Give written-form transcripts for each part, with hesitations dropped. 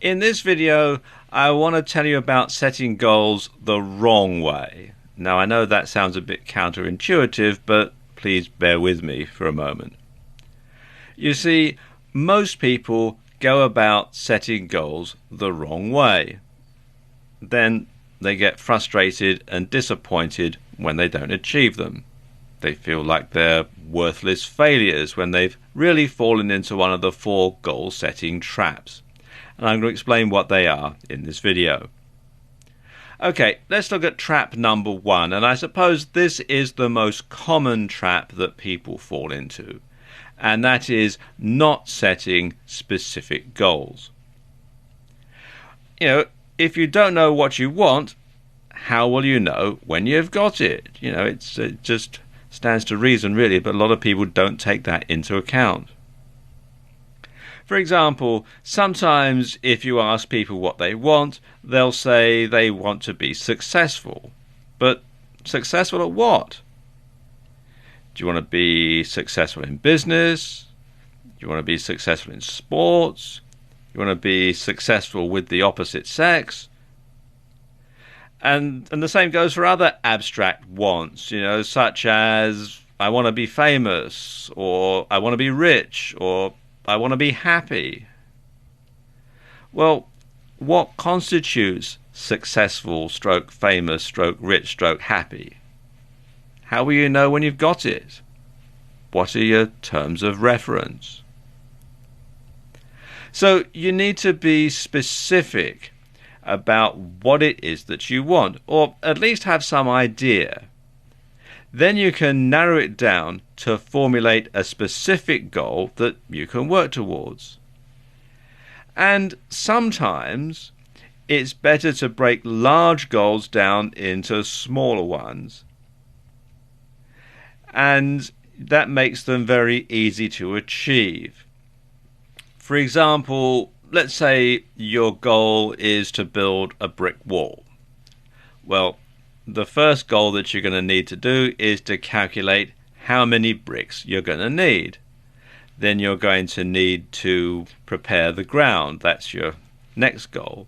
In this video, I want to tell you about setting goals the wrong way. Now, I know that sounds a bit counterintuitive, but please bear with me for a moment. You see, most people go about setting goals the wrong way. Then they get frustrated and disappointed when they don't achieve them. They feel like they're worthless failures when they've really fallen into one of the 4 goal-setting traps. And I'm going to explain what they are in this video. Okay, let's look at trap number 1, and I suppose this is the most common trap that people fall into, and that is not setting specific goals. If you don't know what you want, how will you know when you've got it? It just stands to reason, really, but a lot of people don't take that into account. For example, sometimes if you ask people what they want, they'll say they want to be successful. But successful at what? Do you want to be successful in business? Do you want to be successful in sports? Do you want to be successful with the opposite sex? And the same goes for other abstract wants, such as I want to be famous, or I want to be rich, or I want to be happy. Well, what constitutes successful, stroke famous, stroke rich, stroke happy? How will you know when you've got it? What are your terms of reference? So you need to be specific about what it is that you want, or at least have some idea. Then you can narrow it down to formulate a specific goal that you can work towards. And sometimes it's better to break large goals down into smaller ones. And that makes them very easy to achieve. For example, let's say your goal is to build a brick wall. Well, the first goal that you're going to need to do is to calculate how many bricks you're going to need. Then you're going to need to prepare the ground. That's your next goal.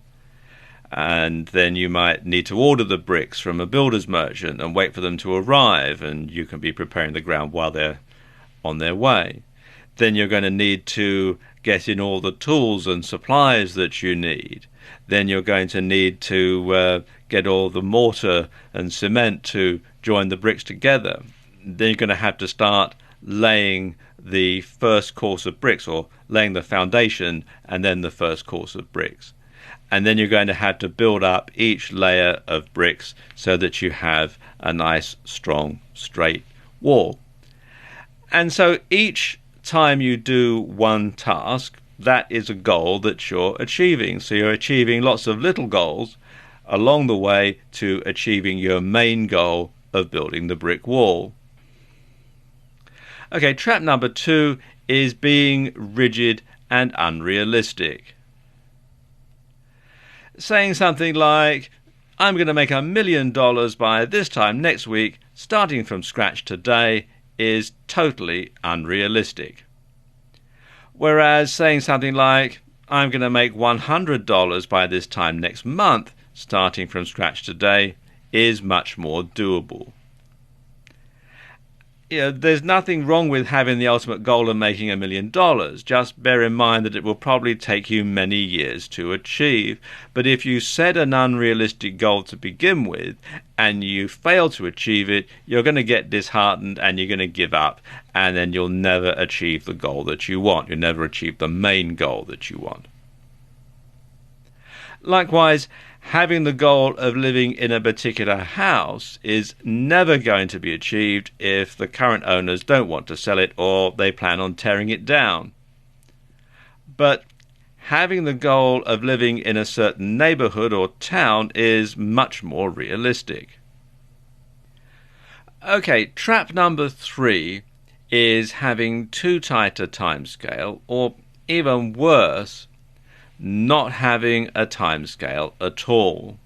And then you might need to order the bricks from a builder's merchant and wait for them to arrive, and you can be preparing the ground while they're on their way. Then you're going to need to get in all the tools and supplies that you need. Then you're going to need to get all the mortar and cement to join the bricks together. Then you're going to have to start laying the first course of bricks, or laying the foundation and then the first course of bricks. And then you're going to have to build up each layer of bricks so that you have a nice, strong, straight wall. And so each time you do one task, that is a goal that you're achieving. So you're achieving lots of little goals along the way to achieving your main goal of building the brick wall. Okay, trap number 2 is being rigid and unrealistic. Saying something like, I'm going to make $1 million by this time next week, starting from scratch today, is totally unrealistic. Whereas saying something like, I'm going to make $100 by this time next month, starting from scratch today, is much more doable. There's nothing wrong with having the ultimate goal of making $1 million. Just bear in mind that it will probably take you many years to achieve. But if you set an unrealistic goal to begin with and you fail to achieve it, you're going to get disheartened and you're going to give up, and then you'll never achieve the goal that you want. You'll never achieve the main goal that you want. Likewise, having the goal of living in a particular house is never going to be achieved if the current owners don't want to sell it or they plan on tearing it down. But having the goal of living in a certain neighborhood or town is much more realistic. Okay, trap number 3 is having too tight a timescale, or even worse, not having a timescale at all.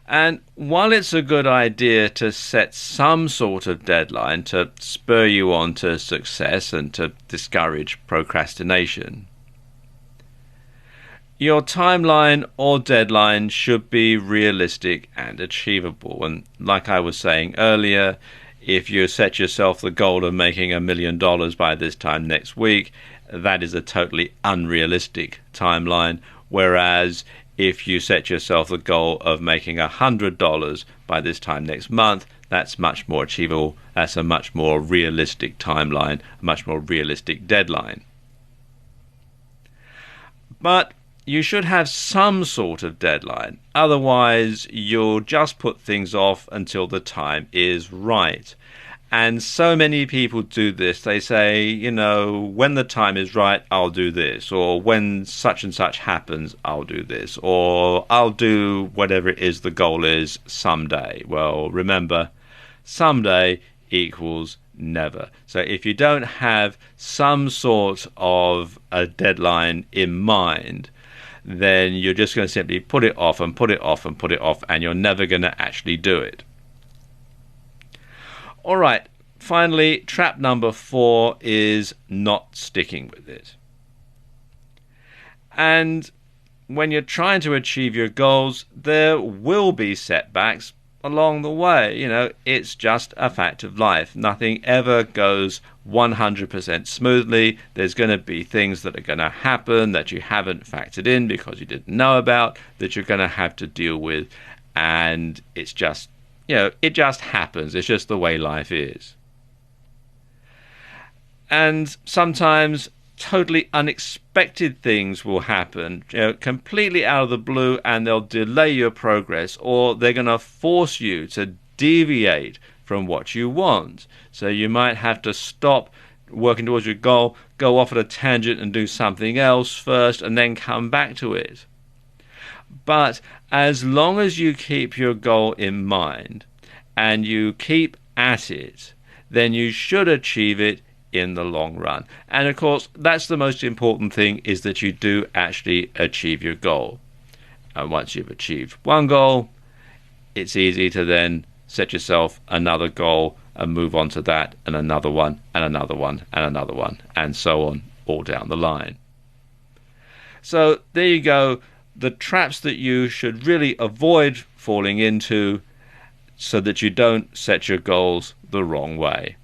And while it's a good idea to set some sort of deadline to spur you on to success and to discourage procrastination, Your timeline or deadline should be realistic and achievable. And like I was saying earlier, if you set yourself the goal of making $1 million by this time next week, that is a totally unrealistic timeline. Whereas if you set yourself the goal of making $100 by this time next month, that's much more achievable. That's a much more realistic timeline, a much more realistic deadline. But you should have some sort of deadline. Otherwise, you'll just put things off until the time is right. And so many people do this. They say, when the time is right, I'll do this. Or when such and such happens, I'll do this. Or I'll do whatever it is the goal is someday. Well, remember, someday equals never. So if you don't have some sort of a deadline in mind, then you're just going to simply put it off and put it off and put it off, and you're never going to actually do it. All right, finally, trap number 4 is not sticking with it. And when you're trying to achieve your goals, there will be setbacks along the way. It's just a fact of life. Nothing ever goes 100% smoothly. There's going to be things that are going to happen that you haven't factored in because you didn't know about, that you're going to have to deal with. And it's just, it just happens. It's just the way life is. And sometimes totally unexpected things will happen, completely out of the blue, and they'll delay your progress, or they're going to force you to deviate from what you want. So you might have to stop working towards your goal, go off at a tangent and do something else first, and then come back to it. But as long as you keep your goal in mind and you keep at it, then you should achieve it in the long run. And of course, that's the most important thing, is that you do actually achieve your goal. And once you've achieved one goal, it's easy to then set yourself another goal and move on to that, and another one, and another one, and another one, and so on, all down the line. So there you go, the traps that you should really avoid falling into so that you don't set your goals the wrong way.